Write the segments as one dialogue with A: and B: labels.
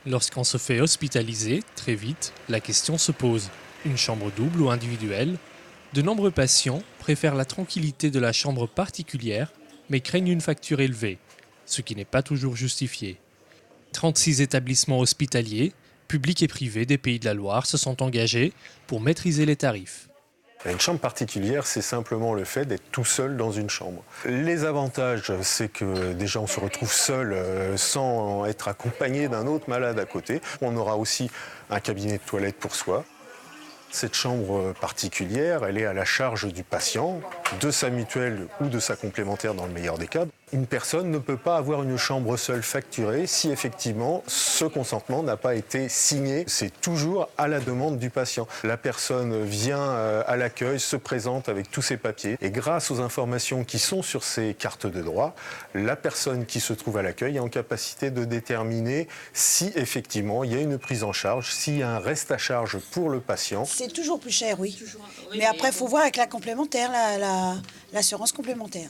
A: Lorsqu'on se fait hospitaliser, très vite, la question se pose. Une chambre double ou individuelle? De nombreux patients préfèrent la tranquillité de la chambre particulière, mais craignent une facture élevée, ce qui n'est pas toujours justifié. 36 établissements hospitaliers, publics et privés des Pays de la Loire se sont engagés pour maîtriser les tarifs.
B: Une chambre particulière, c'est simplement le fait d'être tout seul dans une chambre. Les avantages, c'est que déjà on se retrouve seul sans être accompagné d'un autre malade à côté. On aura aussi un cabinet de toilette pour soi. Cette chambre particulière, elle est à la charge du patient, de sa mutuelle ou de sa complémentaire dans le meilleur des cas. Une personne ne peut pas avoir une chambre seule facturée si effectivement ce consentement n'a pas été signé. C'est toujours à la demande du patient. La personne vient à l'accueil, se présente avec tous ses papiers et grâce aux informations qui sont sur ces cartes de droit, la personne qui se trouve à l'accueil est en capacité de déterminer si effectivement il y a une prise en charge, s'il y a un reste à charge pour le patient.
C: C'est toujours plus cher, oui. Mais après, il faut voir avec la complémentaire, l'assurance complémentaire.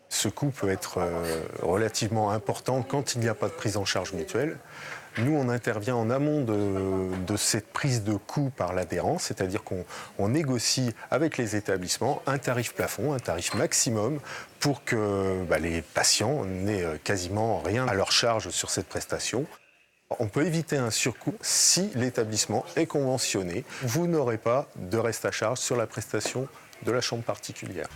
B: Ce coût peut être relativement important quand il n'y a pas de prise en charge mutuelle. Nous, on intervient en amont de cette prise de coût par l'adhérent, c'est-à-dire qu'on négocie avec les établissements un tarif plafond, un tarif maximum pour que les patients n'aient quasiment rien à leur charge sur cette prestation. On peut éviter un surcoût si l'établissement est conventionné. Vous n'aurez pas de reste à charge sur la prestation de la chambre particulière.